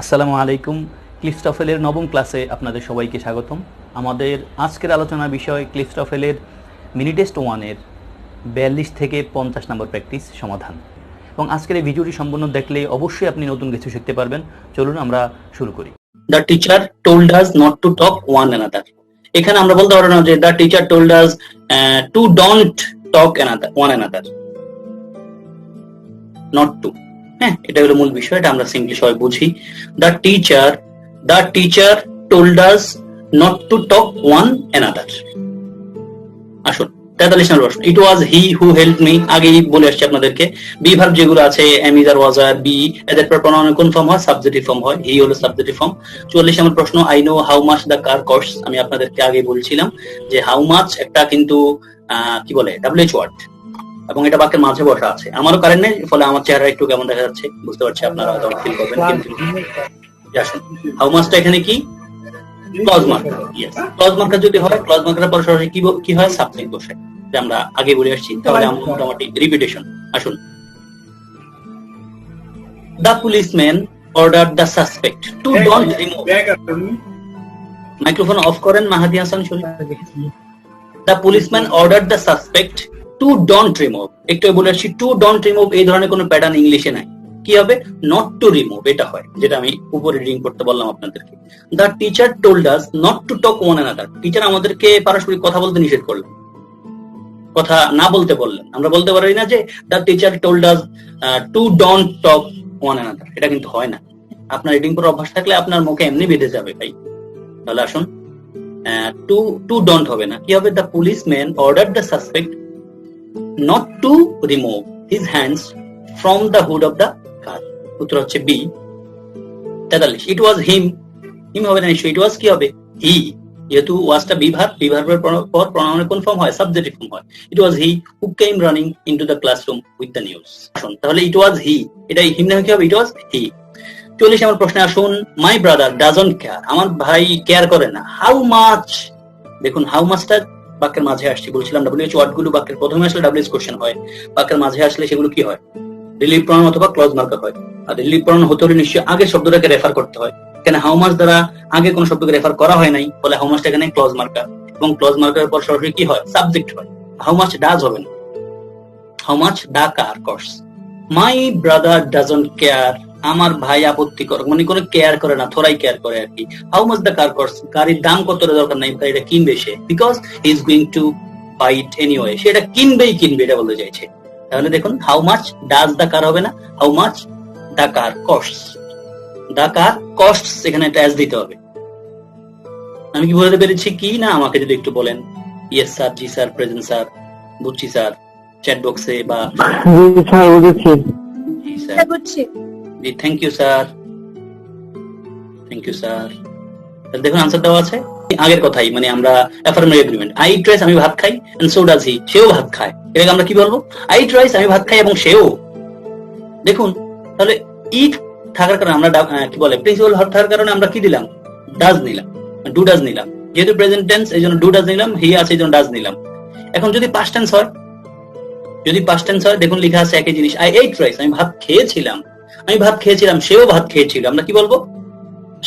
আসসালামু আলাইকুম। ক্লিফস টফেলের নবম ক্লাসে আপনাদের সবাইকে স্বাগতম। আমাদের আজকের আলোচনার বিষয় ক্লিফস টফেলের মিনি টেস্ট 1-এর 42 থেকে 50 নম্বর প্র্যাকটিস সমাধান। এবং আজকের এই ভিডিওটি সম্পূর্ণ দেখলে অবশ্যই আপনি নতুন কিছু শিখতে পারবেন। চলুন আমরা শুরু করি। The teacher told us not to talk one another. এখানে আমরা বলতে পারবো না যে the teacher told us to don't talk one another. Not to. হ্যাঁ, এটা হলো মূল বিষয়, এটা আমরা সিম্পলি সবাই বুঝি। The teacher told us not to talk one another. আসুন 43 নম্বর প্রশ্ন। It was he who helped me. আগেই বলে আসছি আপনাদেরকে, বি ভার্ব যেগুলো আছে am, is, are, was, are, be, এদের পর প্রনাউন কোন ফর্ম হয়? সাবজেক্টিভ ফর্ম হয়। হি হলো সাবজেক্টিভ ফর্ম। 44 নম্বর প্রশ্ন। I know how much the car costs. আমি আপনাদেরকে আগেই বলছিলাম যে how much একটা কিন্তু কি বলে WH ওয়ার্ড, এবং এটা বাক্যের মাঝে বসা আছে। আমারও কারেন্ট নেই, ফলে আমার চেহারা একটু কেমন দেখা যাচ্ছে বুঝতে পারছি, আপনারা হয়তো ফিল করবেন। কিন্তু আসুন, হাউ মাচটা এখানে কি? Clause marker. Yes, clause marker যদি হয়, ক্লজ মার্কারের পর সরাসরি কি হয়? সাবজেক্ট বসে, যে আমরা আগে বলে আসছি। তাহলে আমরা মোটামুটি রিপিটেশন। আসুন, the policeman order the suspect to don't remove. Microphone off করেন Mahadi Hasan Sharif. The policeman order the suspect to don't remove. একটু বলে আসছি, টু ডোন্ট রিমুভ এই ধরনের কোনো প্যাটার্ন ইংলিশে নাই। কি হবে? নট টু রিমুভ এটা হয়, যেটা আমি উপরে রিডিং করতে বললাম আপনাদেরকে। The teacher told us not to talk one another. Teacher আমাদেরকে পারস্পরিক কথা বলতে নিষেধ করলেন, কথা না বলতে বললেন। আমরা বলতে পারি না যে the teacher told us to don't talk one another, এটা কিন্তু হয় না। আপনার রিডিং করার অভ্যাস থাকলে আপনার মুখে এমনি বেঁধে যাবে ভাই। তাহলে আসুন, টু ডোন্ট হবে না, কি হবে? The policeman order the suspect not to remove his hands from the hood of the car. উত্তর হচ্ছে বি। 43 it was him হবে না নিশ্চয়ই, it was কি হবে? he, যেহেতু ওয়াজটা বি ভার্বের পর প্রনাউনের কোন ফর্ম হয়? সাবজেক্টিভ ফর্ম হয়। it was he who came running into the classroom with the news. আসুন, তাহলে it was he, এটাই হিম না কি হবে? it was he। 40 নম্বর প্রশ্নে আসুন, my brother doesn't care. আমার ভাই কেয়ার করে না। how much, দেখুন হাউ মাচটা বাক্যের মাঝে আসছে। বলছিলাম WH ওয়ার্ডগুলো বাক্যের প্রথমে আসলে WH কোশ্চেন হয়, বাক্যের মাঝে আসলে সেগুলো কি হয়? রিলিভ প্রনাউন অথবা ক্লজ মার্কার হয়। আর রিলিভ প্রনাউন হতে হলে নিশ্চয়ই আগে শব্দটাকে রেফার করতে হয়। এখানে হাউ মাচ দ্বারা আগে কোন শব্দকে রেফার করা হয় নাই, ফলে হাউ মাচটা এখানে ক্লজ মার্কার, এবং ক্লজ মার্কারের পর সরাসরি কি হয়? সাবজেক্ট হয়। হাউ মাচ ডাজ হবে না, how much the car costs. My brother doesn't care. আমার ভাই আপত্তি করে, মানে কোনো কেয়ার করে না, থোড়াই কেয়ার করে আর কি। How much the car costs, গাড়ির দাম কত দরকার নাই, গাড়িটা কিনবে সে, because he is going to buy it anyway, সেটা কিনবে, এটা বলতে চাইছে। তাহলে দেখুন, how much does the car হবে না, how much the car costs. The car costs এখানে একটা এস দিতে হবে। আমি কি বুঝতে পেরেছি কি না? আমাকে যদি একটু বলেন। ইয়েস স্যার, জি স্যার, প্রেজেন্ট স্যার, বুঝছি স্যার, চ্যাট বক্সে বা জি স্যার বুঝেছি। জি স্যার, জি thank you sir, thank you sir. দেখুন আনসার দেওয়া আছে আগের কথাই, মানে আমরা affirmative agreement. I eat rice, আমি ভাত খাই, এন্ড সো ডাজ হি, সেও ভাত খায়। এটাকে আমরা কি বলবো? আই ইট রাইস, আমি ভাত খাই এবং সেও। দেখুন, তাহলে ইট থাকার কারণে আমরা কি বলে প্রিন্সিপাল ভার্ব থাকার কারণে আমরা কি দিলাম? ডাজ নিলাম, ডু ডাজ নিলাম। যেহেতু প্রেজেন্ট টেন্স এই জন্য ডু ডাজ নিলাম, হি আছে এই জন্য ডাজ নিলাম। এখন যদি পাস্ট টেন্স হয়, দেখুন লেখা আছে একই জিনিস, আই এট রাইস, আমি ভাত খেয়েছিলাম, সেও ভাত খেয়েছিল। আমরা কি বলবো?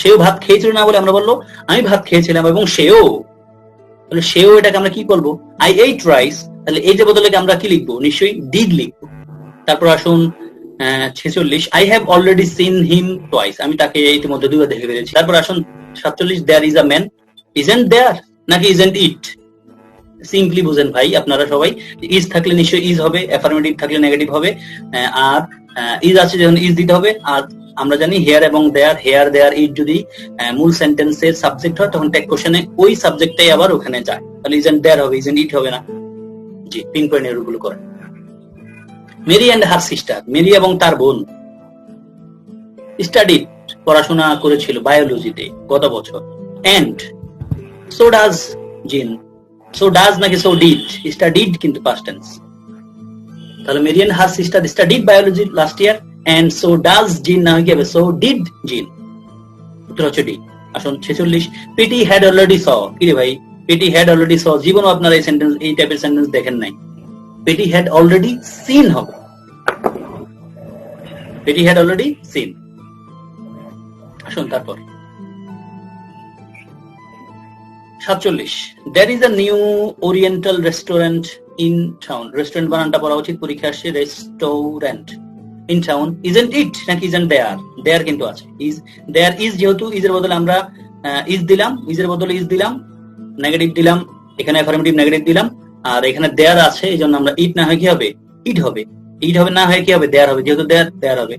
সেও ভাত খেয়েছিল না বলে আমরা বলবো আমি ভাত খেয়েছিলাম এবং সেও। তাহলে সেও এটাকে আমরা কি বলবো? I ate rice. তাহলে এই যে বদলে আমরা কি লিখবো? নিশ্চয়ই ডিড লিখবো। তারপর আসুন 46, I have already seen him twice, আমি তাকে ইতিমধ্যে দুইবার দেখে ফেলেছি। তারপর আসুন 47, there is a man, isn't there নাকি ইজন্ট ইট? সিম্পলি বুঝেন ভাই আপনারা সবাই, ইজ থাকলে নিশ্চয়ই ইজ হবে, অ্যাফার্মেটিভ থাকলে নেগেটিভ হবে, আর ইজ আছে যখন ইজ দিতে হবে। আর আমরা জানি হেয়ার এবং দেয়ার, দেয়ার, ইট যদি মূল সেন্টেন্সের সাবজেক্ট হয় তখন ট্যাগ কোশ্চেনে ওই সাবজেক্টটাই আবার ওখানে যায়, তাহলে ইজন্ট দেয়ার হবে, ইজন্ট ইট হবে না। জি, 3 পয়েন্ট এরগুলো করেন। Mary and her sister, Mary এবং তার বোন স্টাডিড, পড়াশোনা করেছিল বায়োলজিতে গত বছর। And so does Jean, so does নাকি সো ডিড? স্টাডিড কিন্তু পাস্ট টেন্স। তাহলে Mary and her sister studied biology last year, and so does Jean না কি হবে? সো ডিড জিন। উত্তর হচ্ছে ডি। আসুন 46, পিটি হ্যাড অলরেডি স, কি রে ভাই? পিটি হ্যাড অলরেডি স, জীবনও আপনারা এই সেন্টেন্স, এই টাইপের সেন্টেন্স দেখেন নাই। পিটি হ্যাড অলরেডি সিন হবে, পিটি হ্যাড অলরেডি সিন। আসুন তারপর 47 there is a new oriental restaurant in town restaurant বানানটা পড়া উচিত পরীক্ষা আসছে restaurant in town isn't it নাকি isn't there কিন্তু আছে is there is যেহেতু is এর বদলে আমরা is দিলাম is এর বদলে is দিলাম নেগেটিভ দিলাম এখানে অ্যাফার্মেটিভ নেগেটিভ দিলাম আর এখানে there আছে এইজন্য আমরা it না হয় কি হবে it হবে it হবে না হয় কি হবে there হবে যেহেতু there হবে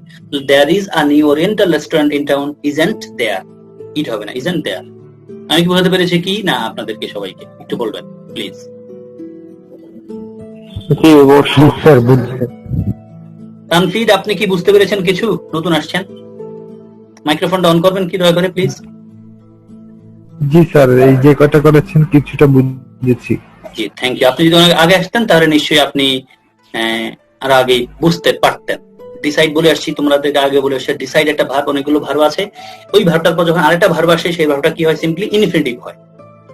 there is a new oriental restaurant in town isn't there it হবে না isn't there আমি কি বোঝাতে পেরেছি কি না আপনাদেরকে সবাইকে একটু বলবেন প্লিজ জি অবশ্যই স্যার বুঝছি। তানফিদ আপনি কি বুঝতে পেরেছেন কিছু নতুন আসছেন মাইক্রোফোনটা অন করবেন কি দয়া করে প্লিজ জি স্যার এই যে কথা করেছেন কিছুটা বুঝেছি। জি থ্যাংক ইউ আপনি যদি অনেক আগে আসতেন তাহলে নিশ্চয়ই আপনি আর আগে বুঝতে পারতেন ডিসাইড বলে আসছি তোমাদেরকে আগে বলে আসছি ডিসাইড একটা ভার্ব অনেকগুলো ভার্ব আছে ওই ভার্বটার পর যখন আরেকটা ভার্ব আসে সেই ভার্বটা কি হয় সিম্পলি ইনফিনিটিভ হয়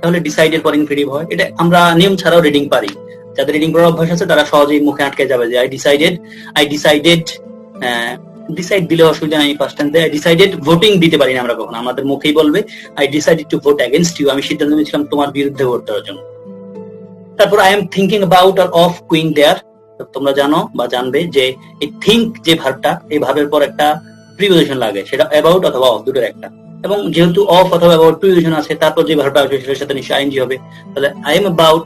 তাহলে ডিসাইডের পর ইনফিনিটিভ হয় এটা আমরা নিয়ম ছাড়াও রিডিং পারি যাদের রিডিং করার অভ্যাস আছে তারা সহজেই মুখে আটকে যাবে যে আই ডিসাইডেড ডিসাইড দিলে অসুবিধা নাই ফার্স্ট টেন্সে আই ডিসাইডেড ভোটিং দিতে পারি না আমরা কখনো আমাদের মুখেই বলবে I decided to vote against you আমি সিদ্ধান্ত নিয়েছিলাম তোমার বিরুদ্ধে ভোট দেওয়ার জন্য তারপর I am thinking about or of going there তোমরা জানো বা জানবে যে এই থিংক যে ভার্বটা এই ভার্বের পর একটা প্রিপোজিশন লাগে সেটা অ্যাবাউট অথবা অফ দুটোর একটা এবং যেহেতু অফ অথবা অ্যাবাউট প্রিপোজিশন আছে তারপর যে ভার্বটা আসবে সেটার সাথে নিশ্চয়ই আইএনজি হবে তাহলে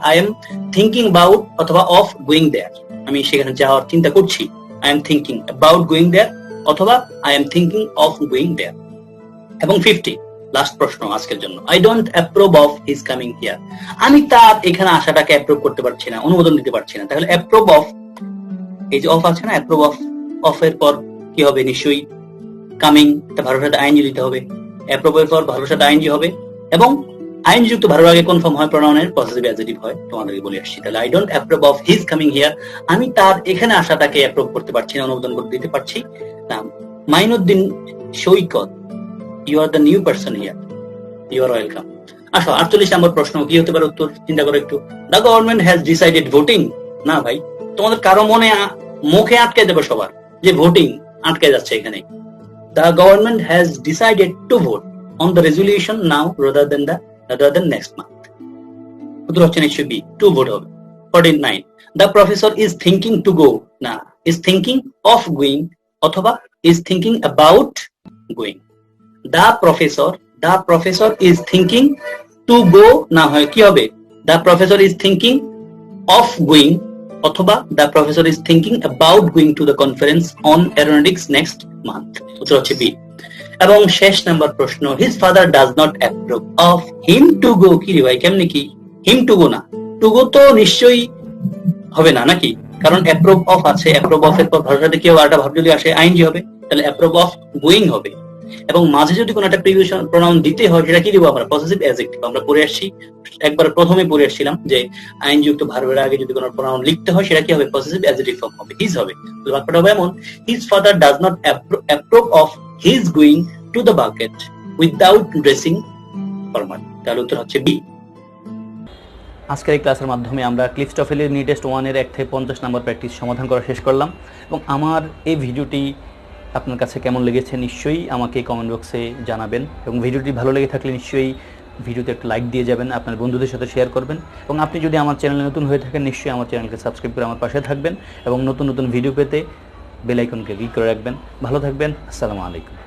আই এম থিংকিং অ্যাবাউট অথবা অফ গোয়িং দেয়ার আমি সেখানে যাওয়ার চিন্তা করছি I am thinking about going there অথবা I am thinking of going there এবং 50 লাস্ট প্রশ্ন আজকের জন্য I don't approve of his coming here আমি তার এখানে আসাটাকে অ্যাপ্রুভ করতে পারছি না অনুমোদন দিতে পারছি না তাহলে অ্যাপ্রুভ অফ এই যে অফ আছে না অ্যাপ্রুভ অফ এর পর কি হবে নিশ্চয়ই কামিং তা ভার্বের সাথে আইএনজি দিতে হবে অ্যাপ্রুভ এর পর ভার্বের সাথে আইএনজি হবে এবং আইএনজি যুক্ত ভার্ব আগে কনফার্ম হয় প্রোনাউনের পজিটিভ অ্যাডজেক্টিভ হয় তোমাদেরকে বলে আসছি তাহলে I don't approve of his coming here আমি তার এখানে আসাটাকে অ্যাপ্রুভ করতে পারছি না অনুমোদন করতে দিতে পারছি না Mainuddin Saikat you are the new person here you are welcome আসো 48 নম্বর প্রশ্ন কি হতে পারে উত্তর চিন্তা করো একটু the government has decided voting না ভাই তোমাদের কারো মনে মুখে আটকে দেবে সবার যে ভোটিং আটকে যাচ্ছে এখানে the government has decided to vote on the resolution now rather than next month উত্তর হচ্ছে নিশ্চয়ই বি টু ভোট হবে 49 the professor is thinking to go না ইজ থিঙ্কিং অফ গোয়িং অথবা is thinking about going the professor is thinking to go না হয় কি হবে the professor is thinking of going অথবা the professor is thinking about going to the conference on aeronautics next month উত্তর হচ্ছে B এবং শেষ নাম্বার প্রশ্ন his father does not approve of him to go কি রে ভাই কেমনে কি হিম টু গো না টু গো তো নিশ্চয়ই হবে না নাকি কারণ অ্যাপ্রুভ অফ আছে অ্যাপ্রুভ অফ এর পর ভার্বের সাথে কি হবে আরেকটা ভার্ব যদি আসে আইএনজি হবে তাহলে অ্যাপ্রুভ অফ গোয়িং হবে এবং মাঝে যদি কোনো একটা প্রিপোজিশন প্রোনাউন দিতে হয় সেটা কি দিব আমরা পজিটিভ অ্যাডজেক্টিভ আমরা পড়ে আসছি একবার প্রথমে পড়ে আসছিলাম যে আইন যুক্ত ভার্বের আগে যদি কোনো প্রোনাউন লিখতে হয় সেটা কি হবে পজিটিভ অ্যাডজেক্টিভ ফর্ম হবে হিজ হবে তো বাক্যটা হবে এমন his father does not approve of his going to the bucket without dressing formally তাহলে উত্তর হচ্ছে বি আজকের এই ক্লাসের মাধ্যমে আমরা ক্লিফস টফেলের ইউনিট টেস্ট 1 এর 1 থেকে 50 নম্বর প্র্যাকটিস সমাধান করা শেষ করলাম এবং আমার এই ভিডিওটি আপনার কাছে কেমন লেগেছে নিশ্চয়ই আমাকে কমেন্ট বক্সে জানাবেন এবং ভিডিওটি ভালো লেগে থাকলে নিশ্চয়ই ভিডিওতে একটা লাইক দিয়ে যাবেন আপনার বন্ধুদের সাথে শেয়ার করবেন এবং আপনি যদি আমার চ্যানেলে নতুন হয়ে থাকেন নিশ্চয়ই আমার চ্যানেলকে সাবস্ক্রাইব করে আমার পাশে থাকবেন এবং নতুন নতুন ভিডিও পেতে বেল আইকনকে ক্লিক করে রাখবেন ভালো থাকবেন আসসালামু আলাইকুম